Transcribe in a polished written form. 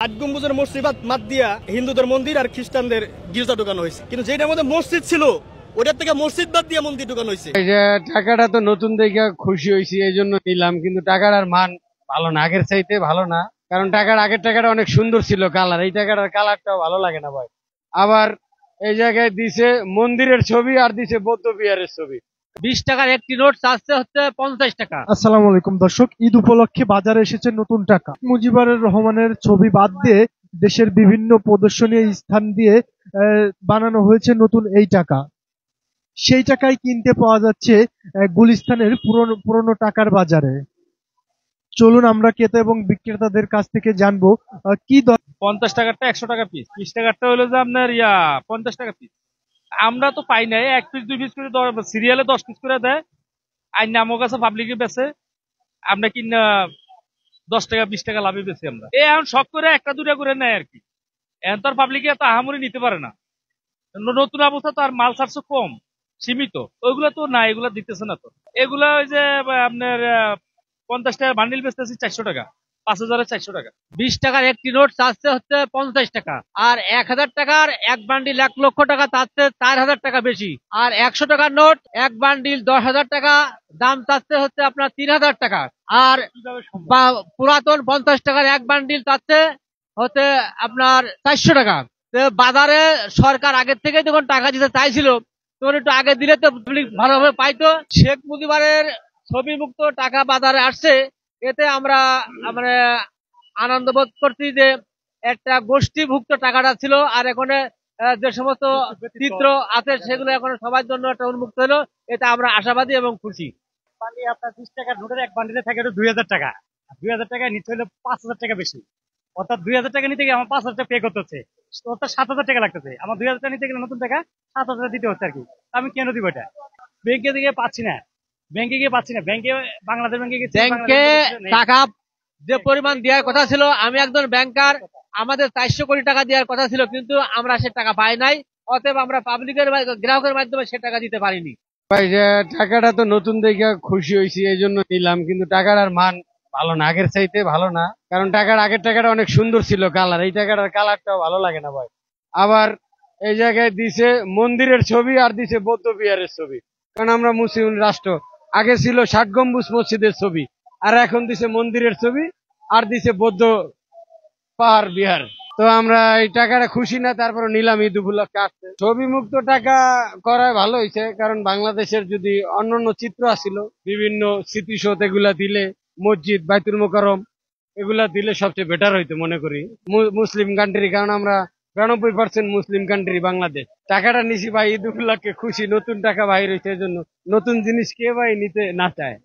আট গম্বুজের মসজিদ মাত দিয়া হিন্দুদের মন্দির আর খ্রিস্টানদের গির্জা ঢুকানো হয়েছে, কিন্তু যেটার মধ্যে মসজিদ ছিল ওটার থেকে মসজিদ বাদ দিয়া মন্দির ঢুকানো হয়েছে। এই যে টাকাটা তো নতুন দেখে খুশি হয়েছি, এই জন্য নিলাম, কিন্তু টাকাটার মান ভালো না, আগের চাইতে ভালো না। কারণ আগের টাকাটা অনেক সুন্দর ছিল কালার, এই টাকাটার কালারটাও ভালো লাগে না ভাই। আবার এই জায়গায় দিছে মন্দিরের ছবি আর দিছে বৌদ্ধ বিহারের ছবি। 20 টাকার একটি নোট চাচ্ছে হচ্ছে 50 টাকা। আসসালামু আলাইকুম দর্শক, ঈদ উপলক্ষে বাজারে এসেছে নতুন টাকা। মুজিবুর রহমানের ছবি বাদ দিয়ে দেশের বিভিন্ন প্রদর্শনীয় স্থান দিয়ে বানানো হয়েছে নতুন এই টাকা। সেই টাকায় কিনতে পাওয়া যাচ্ছে গুলিস্তানের পুরনো টাকার বাজারে। চলুন আমরা ক্রেতা এবং বিক্রেতাদের কাছ থেকে জানবো কি 50 টাকারটা 100 টাকা পিস, 20 টাকারটা হলো যে আপনার 50 টাকা পিস। আমরা তো পাই নাই, 1 পিস 2 পিস করে সিরিয়ালে 10 পিস করে দেয়। আইন আমার কাছে পাবলিকে বেছে, আমরা কিনা 10 টাকা 20 টাকা লাভে বেছি আমরা। এখন শখ করে একটা দুটা করে নেয় আর কি। এখন তো আর পাবলিকে এত আহামরি নিতে পারে না। নতুন অবস্থা তো আর মাল সারছে কম, সীমিত, ওইগুলা তো না, এগুলা দিতেছে না তো। এগুলা ওই যে আপনার 50 টাকা বান্ডিল বেচতেছি 400 টাকা, 5,400 টাকা। 20 টাকার একটি নোট চাচ্ছে হচ্ছে 50 টাকা, আর 1000 টাকার এক বান্ডিল 1 লক্ষ টাকা চাচ্ছে 4000 টাকা বেশি। আর 100 টাকার নোট এক বান্ডিল 10,000 টাকা, দাম চাচ্ছে হচ্ছে আপনার 3000 টাকা। আর পুরাতন 50 টাকার এক বান্ডিল চাচ্ছে হচ্ছে আপনার 400 টাকা। বাজারে সরকার আগের থেকে যখন টাকা দিতে চাইছিল তখন একটু আগে দিলে তো ভালোভাবে পাইতো। শেখ মুজিবের ছবি মুক্ত টাকা বাজারে আসছে, এতে আমরা মানে আনন্দ বোধ করছি যে একটা গোষ্ঠীভুক্ত টাকাটা ছিল, আর এখানে যে সমস্ত চিত্র আছে সেগুলো এখন সবার জন্য একটা উন্মুক্ত হলো, এতে আমরা আশাবাদী এবং খুশি। আপনার 20 টাকার নোটের এক বান্ডিলে থাকে 2000 টাকা, 2000 টাকা নিতে হলে 5000 টাকা বেশি। অর্থাৎ 2000 টাকা নিতে গেলে আমার 5000 টাকা পে করতে হচ্ছে, অর্থাৎ 7000 টাকা লাগতেছে। আমার 2000 টাকা নিতে গেলে নতুন টাকা 7000 দিতে হচ্ছে আর কি। আমি কেন দিব এটা? ব্যাংকে থেকে পাচ্ছি না, ব্যাংকে বাংলাদেশ ব্যাংকে টাকা যে পরিমাণ দেওয়ার কথা ছিল, আমি একজন ব্যাংকার, আমাদের 400 কোটি টাকা দেওয়ার কথা ছিল, কিন্তু আমরা সে টাকা পাই নাই। অতএব আমরা পাবলিকের গ্রাহকের মাধ্যমে সে টাকা দিতে পারিনি। ভাই যে টাকাটা তো নতুন দেখে খুশি হয়েছি, এই জন্য নিলাম, কিন্তু টাকাটার মান ভালো না, আগের চাইতে ভালো না। কারণ আগের টাকাটা অনেক সুন্দর ছিল কালার, এই টাকাটার কালারটাও ভালো লাগে না ভাই। আবার এই জায়গায় দিছে মন্দিরের ছবি আর দিছে বৌদ্ধ বিহারের ছবি। কারণ আমরা মুসলিম রাষ্ট্র, আগে ছিল 60 গম্বুজ মসজিদের ছবি, আর এখন দিছে মন্দিরের ছবি আর দিছে বৌদ্ধ পাহাড় বিহার। তো আমরা এই টাকাটা খুশি না, তারপরে নিলাম, ঈদ উপলক্ষে আসছে। ছবি মুক্ত টাকা করায় ভালো হয়েছে, কারণ বাংলাদেশের যদি অন্যান্য চিত্র আসছিল, বিভিন্ন স্মৃতিসৌধ এগুলা দিলে, মসজিদ বাইতুল মোকাররম এগুলা দিলে সবচেয়ে বেটার হইতো মনে করি। মুসলিম কান্ট্রি, কারণ আমরা 92% মুসলিম কান্ট্রি বাংলাদেশ। টাকাটা নিছি ভাই ঈদ উপলক্ষে খুশি, নতুন টাকা বাইর হয়েছে, এই জন্য। নতুন জিনিস কে ভাই নিতে না চায়?